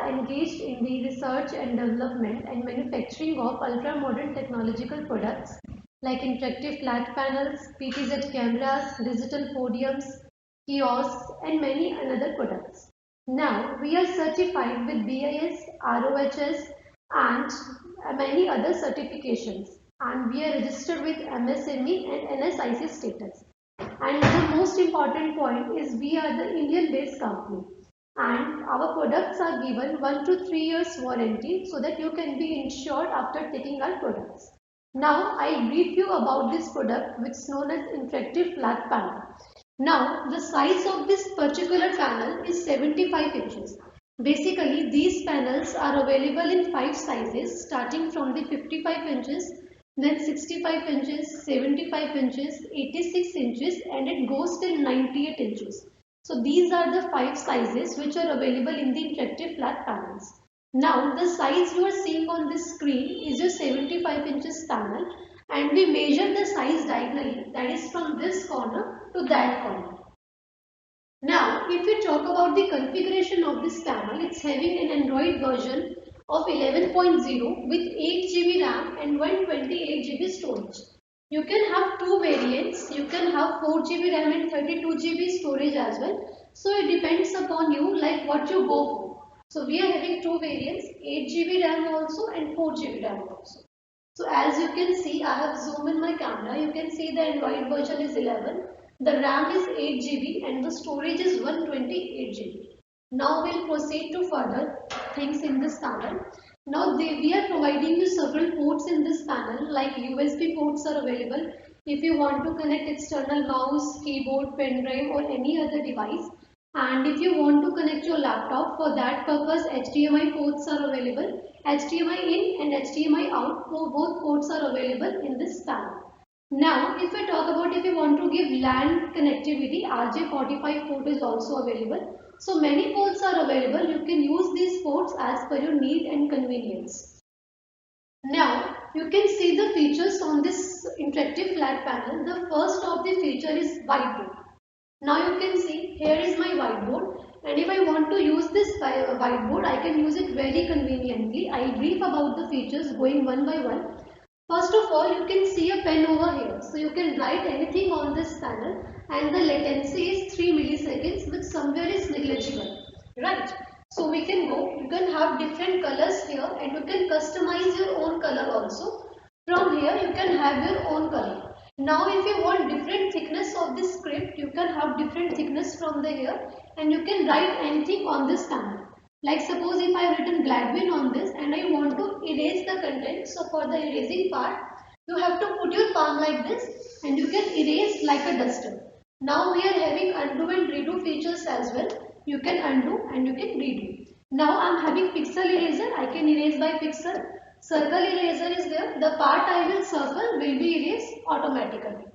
are engaged in the research and development and manufacturing of ultra-modern technological products like interactive flat panels, PTZ cameras, digital podiums, kiosks, and many another products. Now, we are certified with BIS, ROHS, and many other certifications, and we are registered with MSME and NSIC status. And the most important point is we are the Indian-based company, and our products are given 1 to 3 years warranty so that you can be insured after taking our products. Now I brief you about this product which is known as interactive flat panel. Now the size of this particular panel is 75 inches. Basically these panels are available in 5 sizes starting from the 55 inches, then 65 inches, 75 inches, 86 inches, and it goes till 98 inches. So these are the 5 sizes which are available in the interactive flat panels. Now the size you are seeing on this screen is your 75 inches panel, and we measure the size diagonally, that is from this corner to that corner. Now if we talk about the configuration of this panel, it's having an Android version of 11.0 with 8 GB RAM and 128 GB storage. You can have two variants. You can have 4 GB RAM and 32 GB storage as well. So it depends upon you like what you go for. So we are having two variants, 8 GB RAM also and 4 GB RAM also. So as you can see, I have zoomed in my camera. You can see the Android version is 11. The RAM is 8 GB and the storage is 128 GB. Now we'll proceed to further things in this panel. Now we are providing you several ports in this panel, like USB ports are available if you want to connect external mouse, keyboard, pen drive or any other device. And if you want to connect your laptop, for that purpose HDMI ports are available. HDMI in and HDMI out, both ports are available in this panel. Now if we talk about if you want to give LAN connectivity, RJ45 port is also available. So many ports are available. You can use these ports as per your need and convenience. Now you can see the features on this interactive flat panel. The first of the feature is whiteboard. Now you can see here is my whiteboard, and if I want to use this whiteboard, I can use it very conveniently. I brief about the features going one by one. First of all, you can see a pen over here. So you can write anything on this panel, and the latency is 3 milliseconds, which somewhere is negligible, right? So we can go, you can have different colors here and you can customize your own color also. From here you can have your own color. Now if you want different thickness of this script, you can have different thickness from the here and you can write anything on this panel. Like suppose if I have written Gladwin on this and I want to erase the content. So for the erasing part, you have to put your palm like this and you can erase like a duster. Now we are having undo and redo features as well. You can undo and you can redo. Now I am having pixel eraser. I can erase by pixel. Circle eraser is there. The part I will circle will be erased automatically.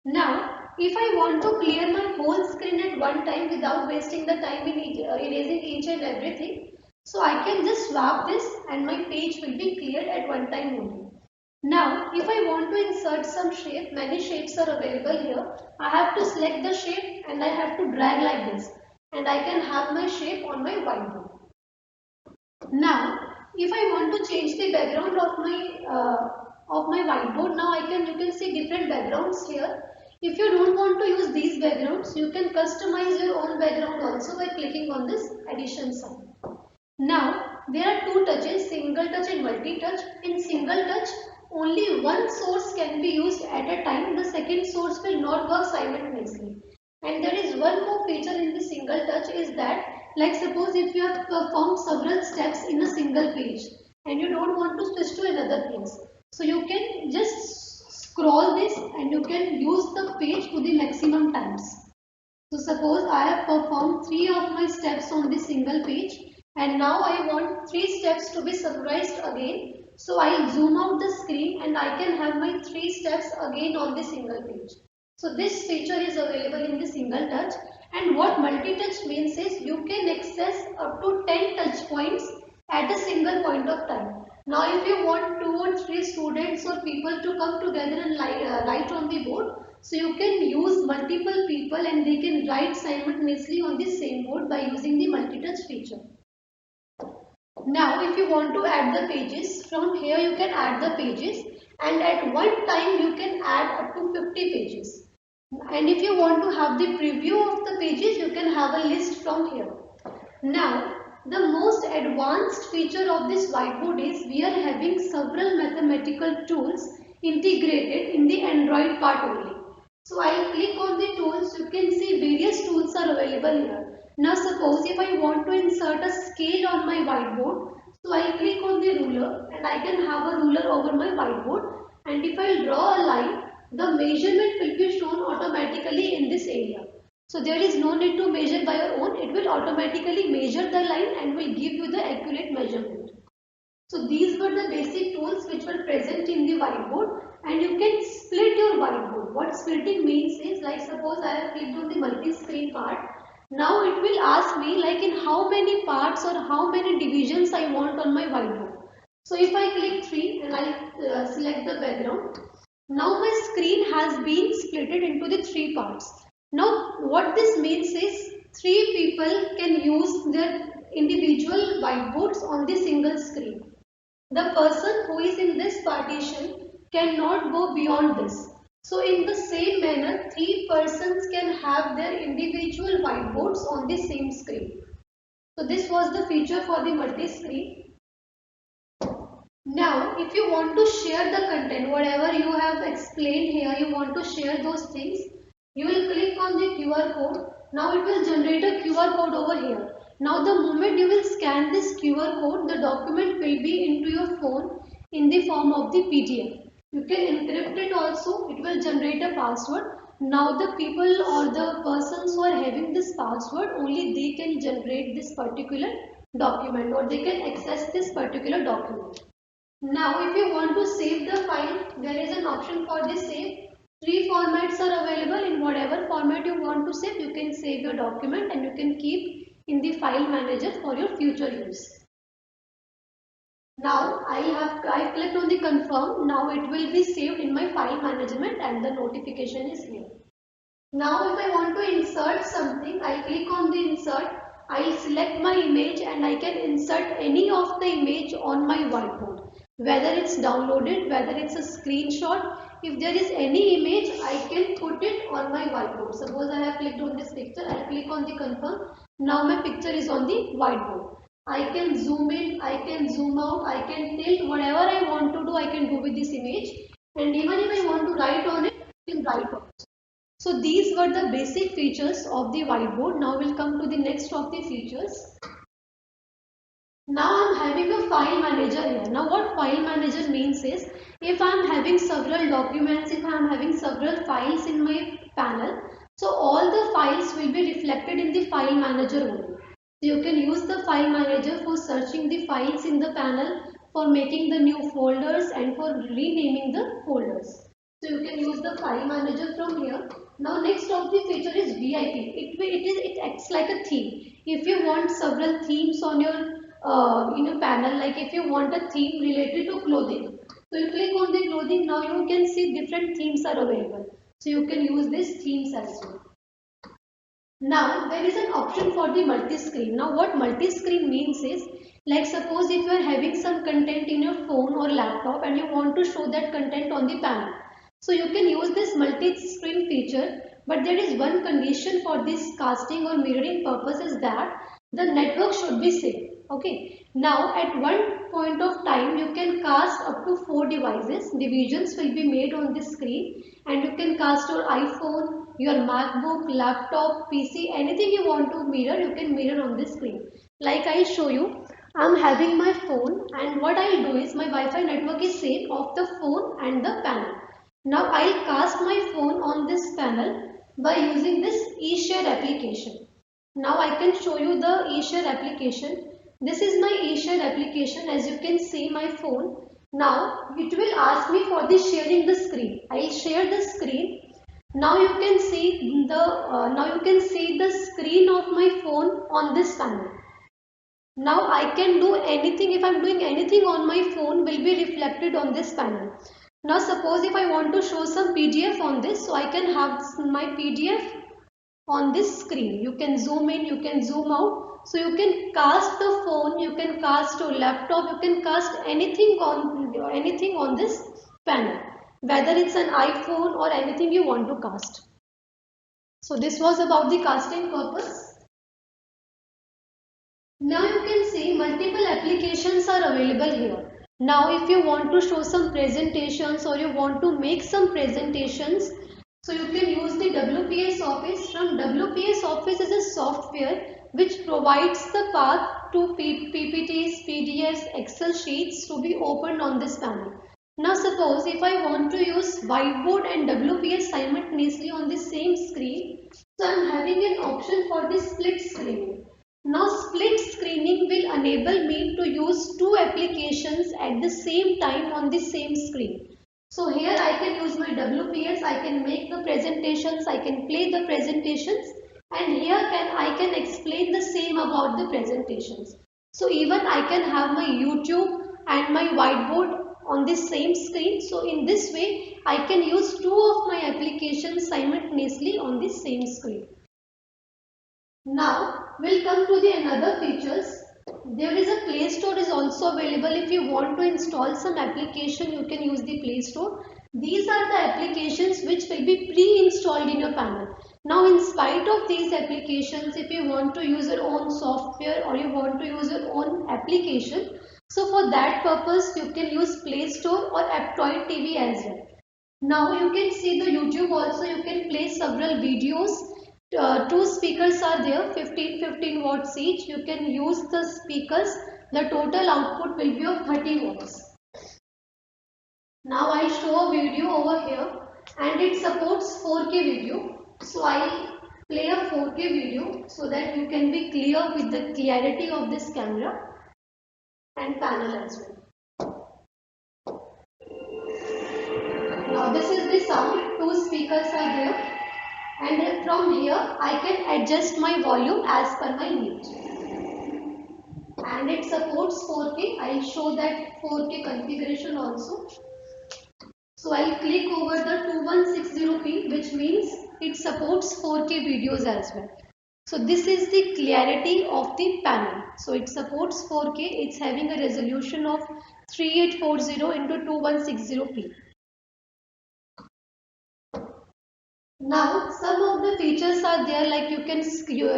Now if I want to clear my whole screen at one time without wasting the time in erasing each and everything, so I can just swap this and my page will be cleared at one time only. Now if I want to insert some shape, many shapes are available here. I have to select the shape and I have to drag like this and I can have my shape on my whiteboard. Now if I want to change the background of my whiteboard, now you can see different backgrounds here. If you don't want to use these backgrounds, you can customize your own background also by clicking on this addition sign. Now there are two touches, single touch and multi-touch. In single touch, only one source can be used at a time. The second source will not work simultaneously. And there is one more feature in the single touch is that, like suppose if you have performed several steps in a single page and you don't want to switch to another place, so you can just scroll this and you can use the page to the maximum times. So suppose I have performed 3 of my steps on the single page and now I want 3 steps to be summarized again. So I'll zoom out the screen and I can have my 3 steps again on the single page. So this feature is available in the single touch, and what multi-touch means is you can access up to 10 touch points at a single point of time. Now if you want 2 or 3 students or people to come together and write on the board, so you can use multiple people and they can write simultaneously on the same board by using the multi-touch feature. Now if you want to add the pages, from here you can add the pages, and at one time you can add up to 50 pages. And if you want to have the preview of the pages, you can have a list from here. Now the most advanced feature of this whiteboard is we are having several mathematical tools integrated in the Android part only. So I'll click on the tools. You can see various tools are available here. Now suppose if I want to insert a scale on my whiteboard, so I click on the ruler and I can have a ruler over my whiteboard, and if I draw a line, the measurement will be shown automatically in this area. So there is no need to measure by your own. It will automatically measure the line and will give you the accurate measurement. So these were the basic tools which were present in the whiteboard, and you can split your whiteboard. What splitting means is, like suppose I have clicked on the multi-screen part. Now it will ask me like in how many parts or how many divisions I want on my whiteboard. So if I click 3 and I select the background, now my screen has been split into the 3 parts. Now what this means is 3 people can use their individual whiteboards on the single screen. The person who is in this partition cannot go beyond this. So in the same manner, 3 persons can have their individual whiteboards on the same screen. So this was the feature for the multi-screen. Now, if you want to share the content, whatever you have explained here, you want to share those things, you will click on the QR code. Now it will generate a QR code over here. Now the moment you will scan this QR code, the document will be into your phone in the form of the PDF. You can encrypt it also. It will generate a password. Now the people or the persons who are having this password, only they can generate this particular document, or they can access this particular document. Now if you want to save the file, there is an option for the save. 3 formats are available. In whatever format you want to save, you can save your document and you can keep in the file manager for your future use. Now I clicked on the confirm. Now it will be saved in my file management and the notification is here. Now if I want to insert something, I click on the insert. I select my image and I can insert any of the image on my whiteboard. Whether it's downloaded, whether it's a screenshot, if there is any image, I can put it on my whiteboard. Suppose I have clicked on this picture, I click on the confirm. Now my picture is on the whiteboard. I can zoom in, I can zoom out, I can tilt, whatever I want to do, I can do with this image. And even if I want to write on it, I can write on it. So these were the basic features of the whiteboard. Now we'll come to the next of the features. Now I'm having a file manager here. Now what file manager means is, if I'm having several documents, if I'm having several files in my panel, so all the files will be reflected in the file manager only. So you can use the file manager for searching the files in the panel, for making the new folders and for renaming the folders. So you can use the file manager from here. Now next of the feature is VIP. It acts like a theme. If you want several themes on your in a panel, like if you want a theme related to clothing, so you click on the clothing. Now you can see different themes are available. So you can use these themes as well. Now there is an option for the multi-screen. Now what multi-screen means is, like suppose if you are having some content in your phone or laptop and you want to show that content on the panel. So you can use this multi-screen feature, but there is one condition for this casting or mirroring purpose, is that the network should be safe. Okay. Now at one point of time you can cast up to 4 devices. Divisions will be made on this screen and you can cast your iPhone, your MacBook, laptop, PC, anything you want to mirror, you can mirror on this screen. Like I'll show you, I'm having my phone, and what I'll do is my Wi-Fi network is same of the phone and the panel. Now I'll cast my phone on this panel by using this eShare application. Now I can show you the eShare application. This is my eShare application. As you can see my phone. Now it will ask me for the sharing the screen. I'll share the screen. Now you can see the screen of my phone on this panel. Now I can do anything. If I'm doing anything on my phone, will be reflected on this panel. Now suppose if I want to show some PDF on this, so I can have my PDF on this screen. You can zoom in, you can zoom out. So you can cast the phone, you can cast a laptop, you can cast anything on this panel, whether it's an iPhone or anything you want to cast. So this was about the casting purpose. Now you can see multiple applications are available here. Now if you want to show some presentations or you want to make some presentations, so you can use the WPS Office. From WPS Office is a software which provides the path to PPTs, PDFs, Excel sheets to be opened on this panel. Now suppose if I want to use whiteboard and WPS simultaneously on the same screen, so I am having an option for the split screen. Now split screening will enable me to use two applications at the same time on the same screen. So here I can use my WPS, I can make the presentations, I can play the presentations, and here I can explain the same about the presentations. So even I can have my YouTube and my whiteboard on the same screen. So in this way I can use two of my applications simultaneously on the same screen. Now we'll come to the another features. There is a Play Store is also available. If you want to install some application, you can use the Play Store. These are the applications which will be pre-installed in your panel. Now in spite of these applications, if you want to use your own software or you want to use your own application, so for that purpose you can use Play Store or Aptoide TV as well. Now you can see the YouTube also, you can play several videos. Two speakers are there, 15 watts each. You can use the speakers. The total output will be of 30 watts. Now I show a video over here and it supports 4K video. So I play a 4K video so that you can be clear with the clarity of this camera and panel as well. Now this is the sound. Two speakers are there. And from here I can adjust my volume as per my need. And it supports 4K. I'll show that 4K configuration also. So I'll click over the 2160p, which means it supports 4K videos as well. So this is the clarity of the panel. So it supports 4K. It's having a resolution of 3840 into 2160p. Now some of the features are there, like you can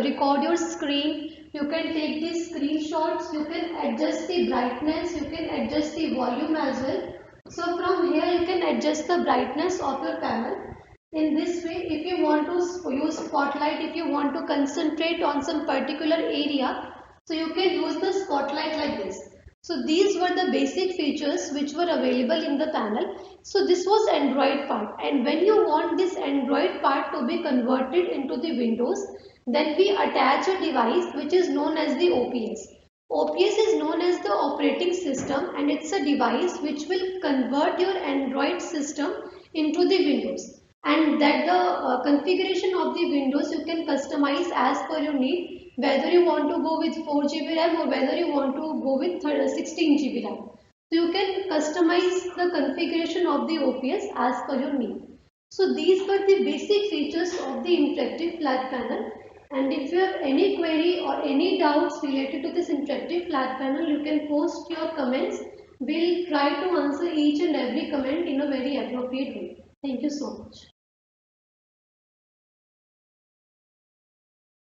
record your screen, you can take the screenshots, you can adjust the brightness, you can adjust the volume as well. So from here you can adjust the brightness of your panel. In this way, if you want to use spotlight, if you want to concentrate on some particular area, so you can use the spotlight like this. So these were the basic features which were available in the panel. So this was Android part, and when you want this Android part to be converted into the Windows, then we attach a device which is known as the OPS. OPS is known as the operating system, and it's a device which will convert your Android system into the Windows, and that the configuration of the Windows you can customize as per your need, whether you want to go with 4 GB RAM or whether you want to go with 16 GB RAM. So you can customize the configuration of the OPS as per your need. So these were the basic features of the interactive flat panel, and if you have any query or any doubts related to this interactive flat panel, you can post your comments. We'll try to answer each and every comment in a very appropriate way. Thank you so much.